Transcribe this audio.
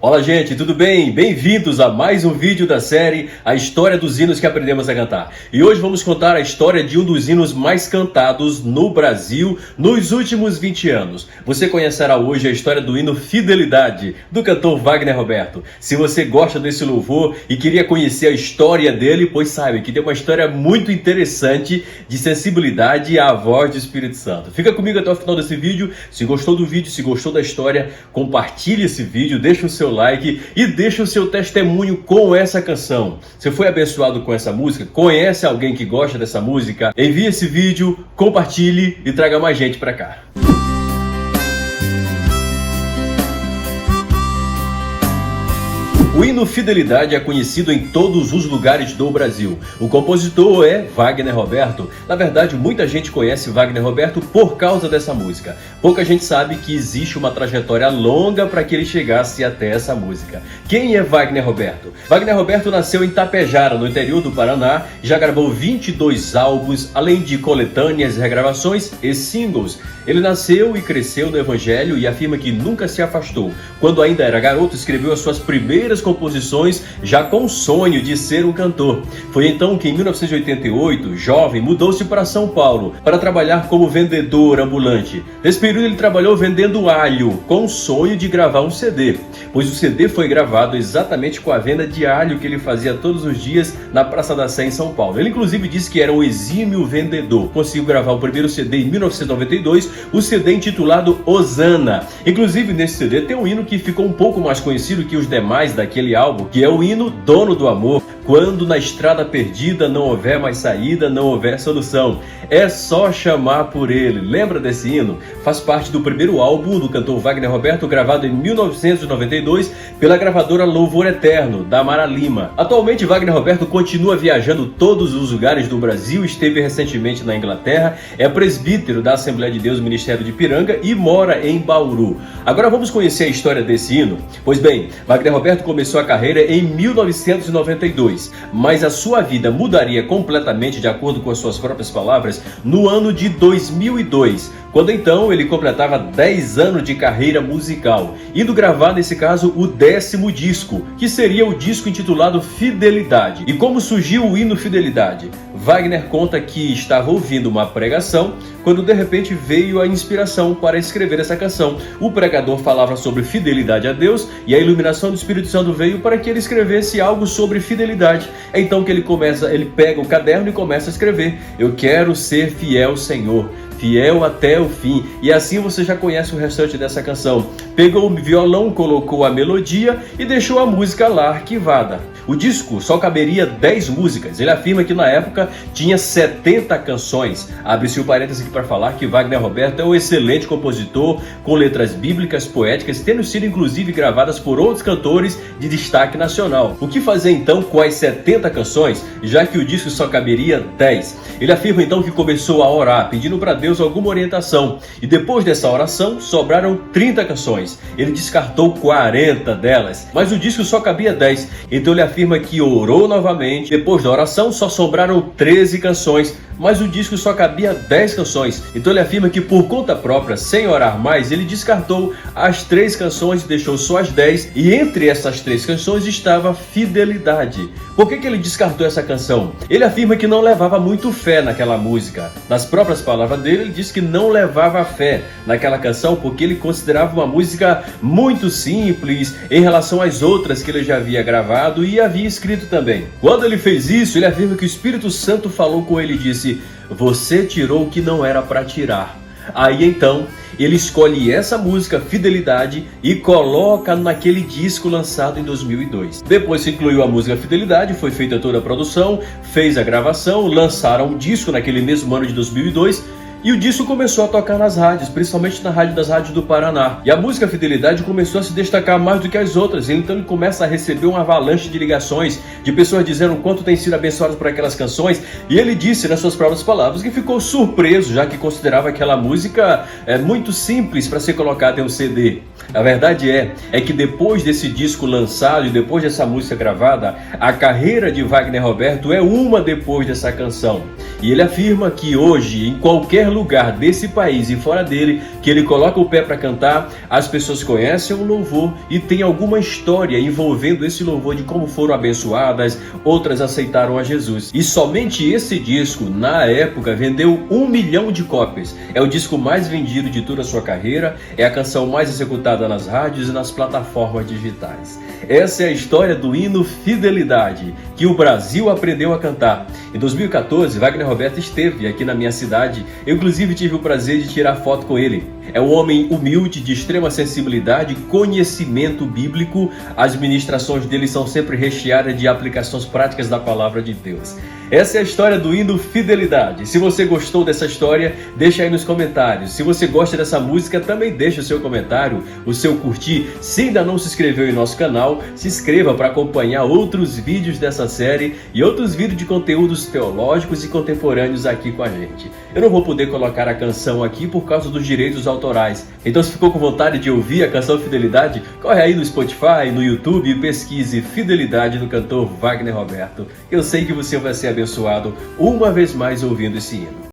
Olá gente, tudo bem? Bem-vindos a mais um vídeo da série A História dos Hinos que Aprendemos a Cantar. E hoje vamos contar a história de um dos hinos mais cantados no Brasil nos últimos 20 anos. Você conhecerá hoje a história do hino Fidelidade, do cantor Wagner Roberto. Se você gosta desse louvor e queria conhecer a história dele, pois sabe que tem uma história muito interessante de sensibilidade à voz do Espírito Santo. Fica comigo até o final desse vídeo. Se gostou do vídeo, se gostou da história, compartilhe esse vídeo, deixa o seu like e deixa o seu testemunho com essa canção. Você foi abençoado com essa música? Conhece alguém que gosta dessa música? Envie esse vídeo, compartilhe e traga mais gente pra cá. O hino Fidelidade é conhecido em todos os lugares do Brasil. O compositor é Wagner Roberto. Na verdade, muita gente conhece Wagner Roberto por causa dessa música. Pouca gente sabe que existe uma trajetória longa para que ele chegasse até essa música. Quem é Wagner Roberto? Wagner Roberto nasceu em Tapejara, no interior do Paraná, já gravou 22 álbuns, além de coletâneas, regravações e singles. Ele nasceu e cresceu no Evangelho e afirma que nunca se afastou. Quando ainda era garoto, escreveu as suas primeiras composições já com o sonho de ser um cantor. Foi então que em 1988, jovem, mudou-se para São Paulo para trabalhar como vendedor ambulante. Nesse período ele trabalhou vendendo alho com o sonho de gravar um CD, pois o CD foi gravado exatamente com a venda de alho que ele fazia todos os dias na Praça da Sé em São Paulo. Ele inclusive disse que era um exímio vendedor. Conseguiu gravar o primeiro CD em 1992, o CD intitulado Osana. Inclusive nesse CD tem um hino que ficou um pouco mais conhecido que os demais daquele álbum, que é o hino Dono do Amor. Quando na estrada perdida não houver mais saída, não houver solução, é só chamar por ele. Lembra desse hino? Faz parte do primeiro álbum do cantor Wagner Roberto, gravado em 1992 pela gravadora Louvor Eterno, da Mara Lima. Atualmente Wagner Roberto continua viajando todos os lugares do Brasil, esteve recentemente na Inglaterra, é presbítero da Assembleia de Deus Ministério de Ipiranga e mora em Bauru. Agora vamos conhecer a história desse hino? Pois bem, Wagner Roberto começou a carreira em 1992. Mas a sua vida mudaria completamente, de acordo com as suas próprias palavras, no ano de 2002, quando então ele completava 10 anos de carreira musical, indo gravar, nesse caso, o 10º disco, que seria o disco intitulado Fidelidade. E como surgiu o hino Fidelidade? Wagner conta que estava ouvindo uma pregação quando de repente veio a inspiração para escrever essa canção. O pregador falava sobre fidelidade a Deus e a iluminação do Espírito Santo veio para que ele escrevesse algo sobre fidelidade. É então que ele pega o caderno e começa a escrever: eu quero ser fiel, Senhor, fiel até o fim. E assim você já conhece o restante dessa canção. Pegou o violão, colocou a melodia e deixou a música lá arquivada. O disco só caberia 10 músicas. Ele afirma que na época tinha 70 canções. Abre-se o parênteses aqui para falar que Wagner Roberto é um excelente compositor, com letras bíblicas, poéticas, tendo sido inclusive gravadas por outros cantores de destaque nacional. O que fazer então com as 70 canções, já que o disco só caberia 10? Ele afirma então que começou a orar, pedindo para Deus alguma orientação. E depois dessa oração, sobraram 30 canções. Ele descartou 40 delas, mas o disco só cabia 10. Então ele afirma que orou novamente. Depois da oração, só sobraram 13 canções, mas o disco só cabia 10 canções. Então ele afirma que por conta própria, sem orar mais, ele descartou as 3 canções e deixou só as 10. E entre essas 3 canções estava Fidelidade. Por que ele descartou essa canção? Ele afirma que não levava muito fé naquela música. Nas próprias palavras dele, ele diz que não levava fé naquela canção porque ele considerava uma música muito simples em relação às outras que ele já havia gravado e havia escrito também. Quando ele fez isso, ele afirma que o Espírito Santo falou com ele e disse: você tirou o que não era para tirar. Aí então ele escolhe essa música Fidelidade e coloca naquele disco lançado em 2002. Depois se incluiu a música Fidelidade, foi feita toda a produção, fez a gravação, lançaram um disco naquele mesmo ano de 2002. E o disco começou a tocar nas rádios, principalmente na rádio das rádios do Paraná. E a música Fidelidade começou a se destacar mais do que as outras. Então ele começa a receber uma avalanche de ligações, de pessoas dizendo o quanto tem sido abençoado por aquelas canções. E ele disse nas suas próprias palavras que ficou surpreso, já que considerava aquela música muito simples para ser colocada em um CD. A verdade é que depois desse disco lançado e depois dessa música gravada, a carreira de Wagner Roberto é uma depois dessa canção. E ele afirma que hoje, em qualquer lugar desse país e fora dele, que ele coloca o pé para cantar, as pessoas conhecem o louvor e tem alguma história envolvendo esse louvor de como foram abençoadas, outras aceitaram a Jesus. E somente esse disco, na época, vendeu 1 milhão de cópias. É o disco mais vendido de toda a sua carreira, é a canção mais executada nas rádios e nas plataformas digitais. Essa é a história do hino Fidelidade, que o Brasil aprendeu a cantar. Em 2014, Wagner Roberto esteve aqui na minha cidade, eu inclusive tive o prazer de tirar foto com ele. É um homem humilde, de extrema sensibilidade, conhecimento bíblico. As ministrações dele são sempre recheadas de aplicações práticas da palavra de Deus. Essa é a história do hino Fidelidade. Se você gostou dessa história, deixa aí nos comentários. Se você gosta dessa música, também deixa o seu comentário, o seu curtir. Se ainda não se inscreveu em nosso canal, se inscreva para acompanhar outros vídeos dessa série e outros vídeos de conteúdos teológicos e contemporâneos aqui com a gente. Eu não vou poder colocar a canção aqui por causa dos direitos autorais. Então, se ficou com vontade de ouvir a canção Fidelidade, corre aí no Spotify, no YouTube e pesquise Fidelidade do cantor Wagner Roberto. Eu sei que você vai ser abençoado uma vez mais ouvindo esse hino.